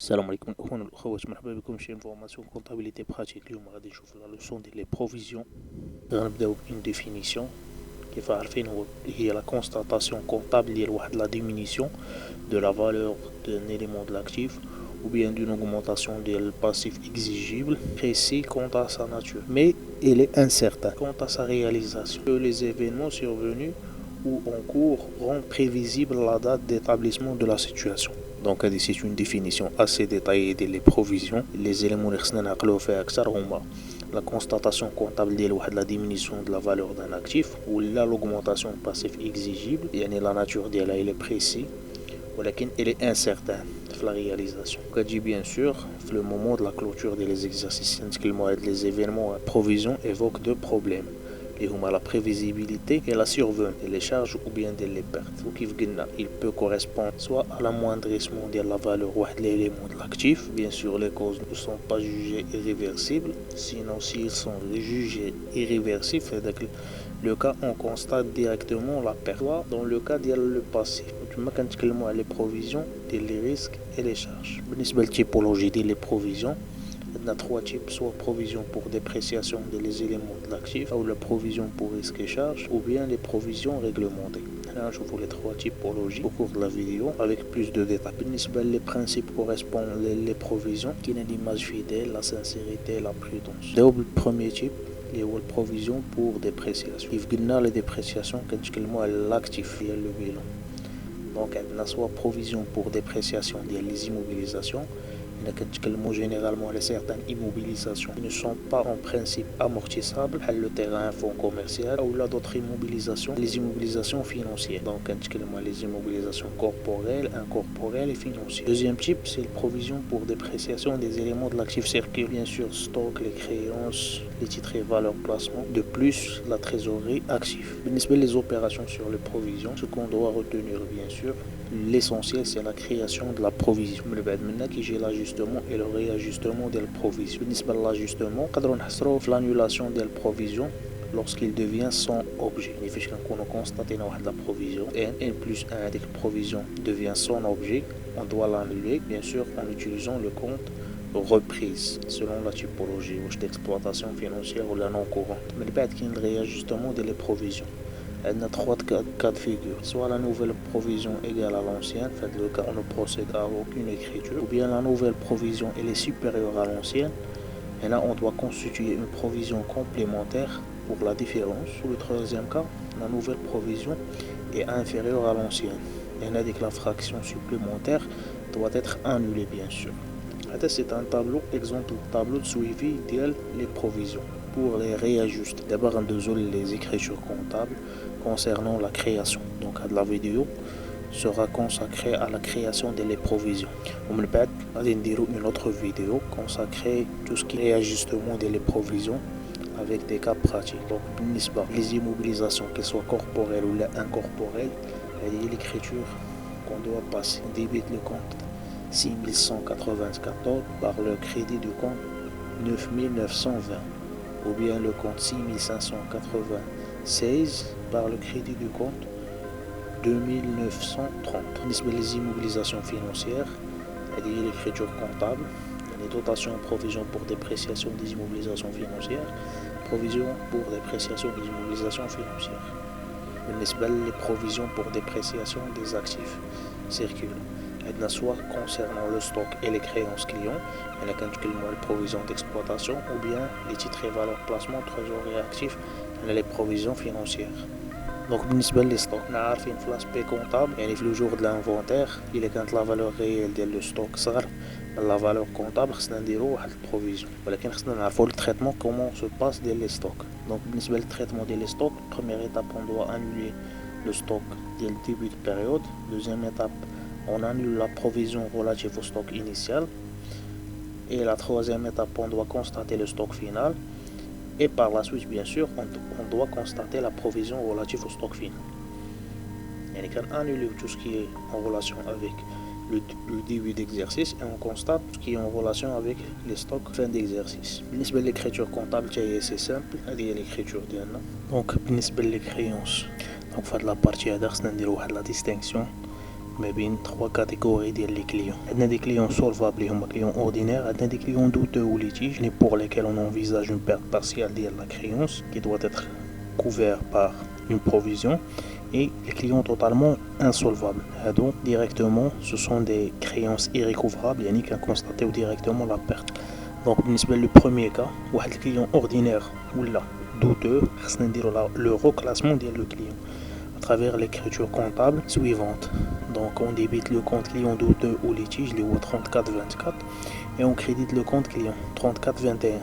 السلام عليكم اخوان والاخوات، مرحبا بكم في انفورماسيون كونتابيليتي براتيك. اليوم غادي نشوفو لا لوسون ديال لي بروفيزيون. غنبداو بون ديفينيسيون. كيف عارفين هي لا كونستاتاسيون كونطابل ديال واحد لا ديمينيسيون دو لا فالور دون élément de l'actif ou bien d'une augmentation du passif exigible précis quant à sa nature, mais il est incertain quant à sa réalisation. Les événements survenus ou en cours rendent prévisible la date d'établissement de la situation. Donc c'est une définition assez détaillée des provisions. Les éléments اللي خصنا نعقلوا فيها اكثر هما la constatation comptable ديال واحد la diminution de la valeur d'un actif ou l'augmentation passif exigible, يعني la nature ديالها elle est précis ولكن elle est incertain في la réalisation. كتجي bien sûr في le moment de la clôture des exercices. نتكلموا هاد les événements provision évoquent deux problèmes اللي هما la prévisibilité et la survenue des charges ou bien des pertes. وكيف قلنا il peut correspondre soit à l'amoindrissement de la valeur واحد l'élément de l'actif. Bien sûr les causes ne sont pas jugées irréversibles, sinon s'ils sont jugés irréversibles le cas on constate directement la perte. Soit dans le cas ديال le passif كما كنتكلموا على les provisions ديال les risques et les charges. بالنسبة للتيبولوجي ديال les provisions on a trois types, soit provision pour dépréciation des éléments de l'actif, ou la provision pour risque et charge, ou bien les provisions réglementées. Là, je vous les trois typologies au cours de la vidéo avec plus de détails. Les principes correspondent les provisions qui sont l'image fidèle, la sincérité, la prudence. Le premier type, les provisions pour dépréciation. Il y a les dépréciations quand l'actif et le bilan. Donc, on a soit provision pour dépréciation des immobilisations. Généralement les certaines immobilisations qui ne sont pas en principe amortissables, le terrain, fonds commercial, ou là d'autres immobilisations, les immobilisations financières. Donc les immobilisations corporelles, incorporelles et financières. Deuxième type, c'est la provision pour dépréciation des éléments de l'actif circule, bien sûr stock, les créances, les titres et valeurs placement, de plus la trésorerie active. Les opérations sur les provisions, ce qu'on doit retenir bien sûr, l'essentiel c'est la création de la provision. Maintenant qui j'ai l'ajustement et le réajustement de la provision. L'ajustement, on l'annulation de la provision lorsqu'il devient sans objet. Quand on constate la provision N plus 1 avec la provision devient sans objet, on doit l'annuler bien sûr en utilisant le compte reprise selon la typologie d'exploitation financière ou la non courante. Mais il y a le réajustement de la provision. On a trois cas de figure, soit la nouvelle provision égale à l'ancienne, fait le cas on ne procède à aucune écriture, ou bien la nouvelle provision elle est supérieure à l'ancienne, et là on doit constituer une provision complémentaire pour la différence. Ou le troisième cas, la nouvelle provision est inférieure à l'ancienne, et là la fraction supplémentaire doit être annulée bien sûr. C'est un tableau, exemple tableau de suivi des provisions pour les réajuster. D'abord on désolé les écritures comptables concernant la création. Donc la vidéo sera consacrée à la création des provisions. On va faire une autre vidéo consacrée à tout ce qui est réajustement des provisions avec des cas pratiques. Donc les immobilisations, qu'elles soient corporelles ou incorporelles, il y a l'écriture qu'on doit passer. On débite le compte 6194 par le crédit du compte 9920. Ou bien le compte 6596 par le crédit du compte 2930. Les immobilisations financières, c'est-à-dire l'écriture comptable, les dotations et provisions pour dépréciation des immobilisations financières, provisions pour dépréciation des immobilisations financières. Les provisions pour dépréciation des actifs circulent. Soit concernant le stock et les créances clients, les provisions d'exploitation, ou bien les titres et valeurs placement, trésorerie actifs, les provisions financières. Donc, les stocks, on a l'aspect comptable, et le jour de l'inventaire, il est quand la valeur réelle du stock sera la valeur comptable, c'est un provision. Mais le traitement, comment se passe les stocks. Donc, le traitement des stocks, première étape, on doit annuler le stock dès le début de période. Deuxième étape, on annule la provision relative au stock initial. Et la troisième étape, on doit constater le stock final. Et par la suite, bien sûr, on doit constater la provision relative au stock final. Et on annule tout ce qui est en relation avec le début d'exercice et on constate ce qui est en relation avec les stocks fin d'exercice. L'écriture comptable, c'est simple, c'est l'écriture d'Anna. Donc, les créances. Donc, la partie à la distinction ما بين 3 catégories ديال les clients. عندنا des clients solvables اللي هما clients ordinaires, عندنا des clients douteux ou litiges pour lesquels on envisage une perte partielle ديال la créance qui doit être couvert par une provision, et les clients totalement insolvables. Donc directement ce sont des créances irrécouvrables, يعني كنconstater directement la perte. Donc بالنسبة le premier cas, واحد client ordinaire ولا douteux, خصنا نديرو le reclassement ديال le client à travers l'écriture comptable suivante. Donc on débite le compte client douteux ou litige, les 3424, et on crédite le compte client 3421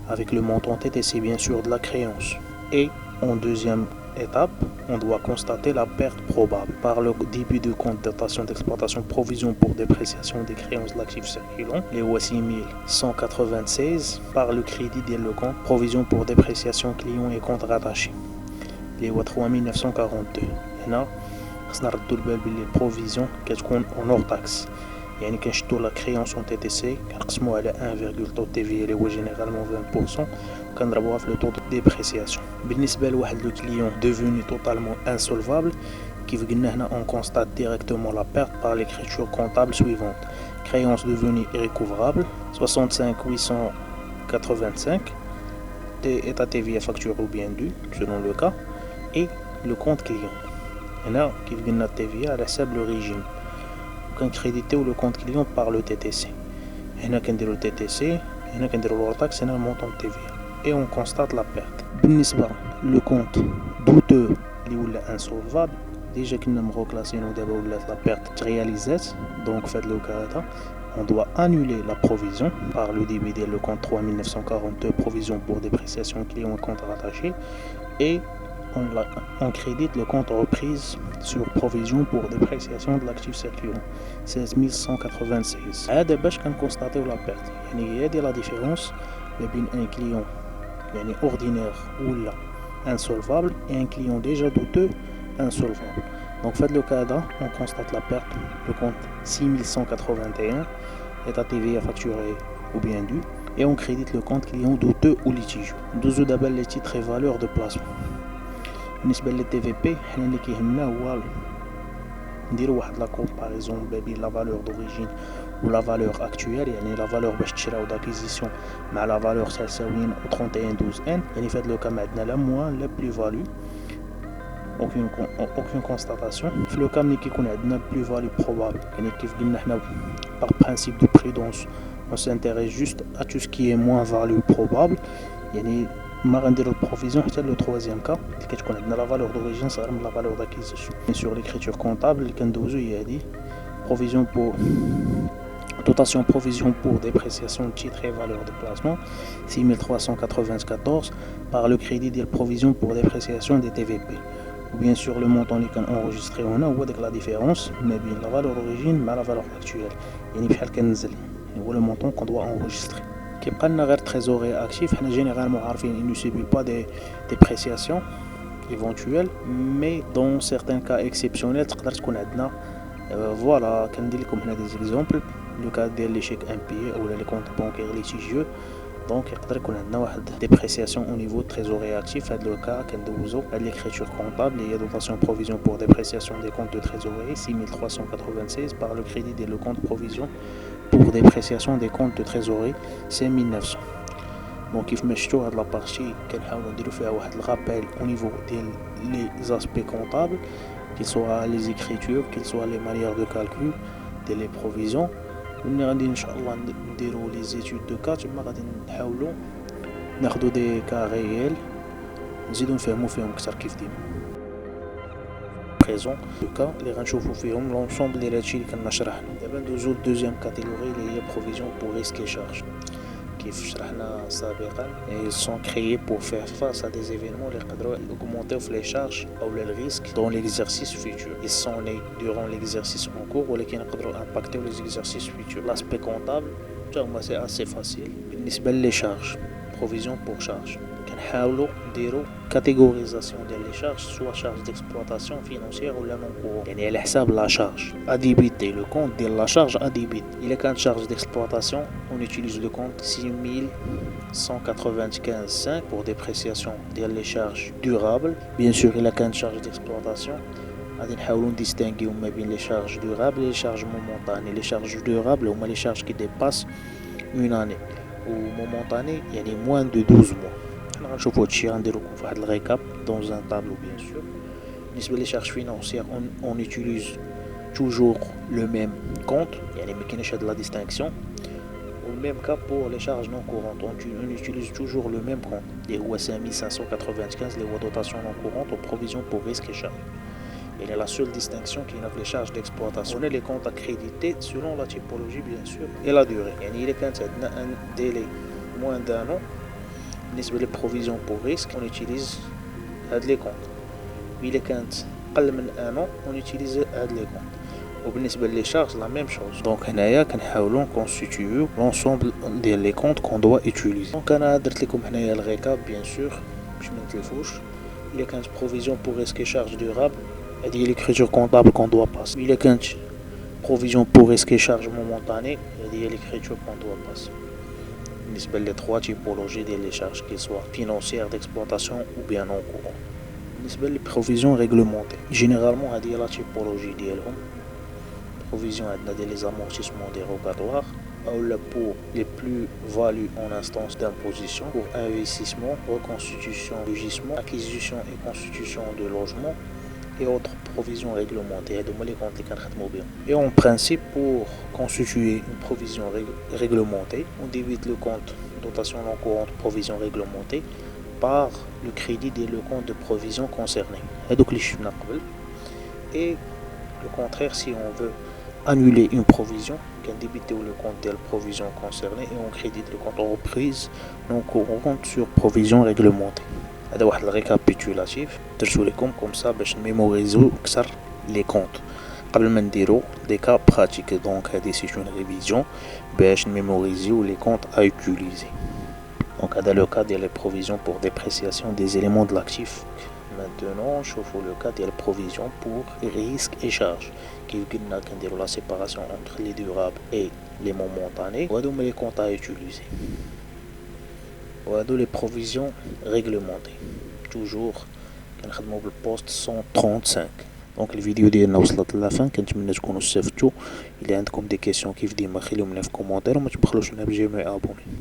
avec le montant TTC bien sûr de la créance. Et en deuxième étape, on doit constater la perte probable par le début de compte dotation d'exploitation provision pour dépréciation des créances de l'actif circulant, les OA 6196, par le crédit de le compte provision pour dépréciation client et compte rattaché, les OA 3942. هنا خصنا نردو البال بلي البروفيزيون كتكون en hors taxe، يعني كنشدو لا كريونس اون تي تي سي كنقسموها على 1 طو تي في اللي هو جينيرالمون 20% وكنضربوها في لو طو دو ديبريسياسيون. بالنسبه لواحد لو كليون ديفوني توتالمون انسولفابل، كيف قلنا هنا اون كونستات ديريكتومون لا بيرت بار ليكريتور كونتابل سويفونت: créance devenue irrécouvrable 65885 état TVA facture ou bien dû selon le cas, et le compte client. هنا كيف قلنا التي على حساب لو ريجيم كنكريديتيو لو كونت كليون بار لو تي تي سي. هنا كنديرو التي تي سي، هنا كنديرو لور تاكس، هنا المونطون تي في اي اون كونستات لا بيرت. بالنسبه لو كونت دوتو اللي ولا انسولفابل، ديجا كنا مغوكلاسينو دابا ولات لا بيرت ترياليزات. دونك في هذا لو كا هذا on doit annuler la provision par le débit de le compte 3942 provision pour dépréciation client et compte rattaché, et on crédite le compte reprise sur provision pour dépréciation de l'actif circulant 16196. هذا باش كنكونستاتيو لا بيرت، يعني هي دي لا ديفيرونس ما بين ان كليون يعني اوردينير ولا insolvable et un client déjà douteux insolvable. Donc faites le cas là, on constate la perte, le compte 6181, état TVA facturé ou bien dû, et on crédite le compte client douteux ou litigieux. Nous d'abord les titres et valeurs de placement. بالنسبة لل TVP حنا اللي كيهمنا هو نديرو واحد لا كومباريزون بين لا فالور دوريجين و لا فالور اكطويل، يعني لا فالور باش تشراو داكيزيسيون مع لا فالور تساويين 3112 ان، يعني في هذا لو كا ما عندنا لا موان لا بلو فالو، aucune constatation. في لو كا ملي كيكون عندنا بلو فالو بروبابل، يعني كيف قلنا حنا par principe de prudence on s'intéresse juste à tout ce qui est moins value probable، يعني ما غنديرو البروفيزيون حتى لو تروازيام كا اللي كتكون عندنا لا فالور دوريجين صغير من لا فالور داكيزيسيون. بيان سور ليكريتور كونطابل اللي كندوزو هي هادي provision pour dotation provision pour dépréciation de titres et valeurs de placement 6394 par le crédit de provision pour dépréciation des TVP, ou bien sûr le montant اللي كان enregistré هنا هو داك لا ديفيرونس ما بين لا فالور اوريجين مع لا فالور اكطويل، يعني بحال كنزل هو le montant qu'on doit enregistrer. كيبقى لنا غير تريزوري اكتيف. حنا جينيرالمون عارفين il ne subit pas des dépréciations éventuelles, mais dans certains cas exceptionnels تقدر تكون عندنا فوالا. كندير لكم هنا دي زيكزامبل لو كا ديال لي شيك امبيي اولا لي كونط بانكير ليتيجيو، دونك يقدر يكون عندنا واحد ديبريسياسيون او نيفو تريزوري اكتيف. في هذا لو كا كندوزو هاد ليكريتور كونطابل اللي هي دوطاسيون بروفيزيون بور ديبريسياسيون دي كونط دو تريزوري 6396 par le crédit ديال لو كونط بروفيزيون pour dépréciation des comptes de trésorerie 5900. دونك كيف ما شفتوا هاد لابارتي كنحاولوا نديرو فيها واحد الغابيل او نيفو ديال لي زاسبي كونطابل، qu'ils soient les écritures, qu'ils soient les manières de calcul de les provisions. وملي غادي ان شاء الله نديرو لي زيتود دو كا تما غادي نحاولوا ناخذوا دي كا ريال نزيدو نفهموا فيهم اكثر كيف ديما بريزون دو كا اللي غنشوفوا فيهم لونسومبل ديال هادشي اللي كنشرح. دابا ندوزو لدوزيام كاتيجوري اللي هي بروفيزيون بور ريسك اي شارج. كيف شرحنا سابقا ils sont créés pour faire face à des événements اللي يقدروا augmenter في les charges ou les risques dans l'exercice futur. Ils sont nés durant l'exercice en cours ولكن يقدروا impacter les exercices futurs. L'aspect comptable c'est assez facile. بالنسبة لي charges provision pour charge كنحاولوا نديرو كاتيغوريزاسيون ديال لي شارج، سوا شارج ديكسبلوطاسيون فينانسيير ولا نون كورون، يعني على حساب لا شارج اديبيتي لو كونت ديال لا شارج اديبيت. الا كانت شارج ديكسبلوطاسيون on utilise le compte 6195 pour dépréciation ديال لي شارج durables. bien sûr الا كانت شارج ديكسبلوطاسيون غادي نحاولوا نديستانغيو ما بين لي شارج دوغابل لي شارج مومونطاني. لي شارج دوغابل هما لي شارج كي ديباس اون اني، و مومونطاني يعني موان دو 12 موا. حنا غنشوفوا هادشي غنديرو لكم فواحد الريكاب دون ان طابلو بيان سور. بالنسبه لي شارج فينانسيير اون utilise toujours le même compte, يعني ما كاينش هاد لا ديستانكسيون. و même cas pour les charges non courantes, on utilise toujours le même compte اللي هو 5595 اللي هو dotation non courante aux provisions pour risque et charge. Et la seule distinction qui est les charges d'exploitation. On a les comptes accrédités selon la typologie bien sûr et la durée. يعني إلا كانت عندنا un délai moins d'un an بالنسبة les provisions pour risque on utilise هاد les comptes. إلا كانت أقل من un an on utilise هاد les comptes. وبالنسبة les charges la même chose. Donc هنايا كنحاولوا constituer l'ensemble des comptes qu'on doit utiliser. Donc أنا درت لكم هنايا الريكاب bien sûr باش ما نتلفوش. إلا كانت provision pour risque et charge durable هذه هي l'écriture comptable qu'on doit passer. إلا كانت provision pour risque et charge momentané هذه هي l'écriture qu'on doit passer. بالنسبة les trois typologies ديال les charges qu'ils soient financières d'exploitation ou bien non courant. بالنسبة les provisions réglementées généralement هذه هي la typologie ديالهم. provision عندنا ديال les amortissements dérogatoires ou là pour les plus-values en instance d'imposition, pour investissement, reconstitution, logissement, acquisition et constitution de logement et autres provisions réglementées. Et en principe, pour constituer une provision réglementée, on divise le compte dotation non courante provision réglementée par le crédit et le compte de provision concerné. Et le contraire, si on veut annuler une provision, on débite le compte de la provision concernée et on crédite le compte en reprise non courante sur provision réglementée. هذا واحد الريكابيتولاتيف درتو لكم كوم سا باش نميموريزو اكثر لي كونط قبل ما نديرو دي كا براتيك. دونك هذه سي اون ريفيزيون باش نميموريزيو لي كونط ا يوتيليزي. دونك هذا لو كا ديال لي بروفيزيون بور ديبريسياسيون دي éléments de l'actif. Maintenant نشوفو لو كا ديال بروفيزيون بور risque et charge كيف قلنا كنديرو لا سيباراسيون entre les durables et les momentanés. وهادو هما لي كونط ا يوتيليزي. وهادو لي بروفيزيون ريغلومونتي توجور كنخدمو بالبوست 135. دونك الفيديو ديالنا وصلت للافان، كنتمنى تكونوا استفدتوا. الا عندكم دي كيسيون كيف ديما خليهم لنا في كومونتير وما تبخلوش لنا بجميع ابوني.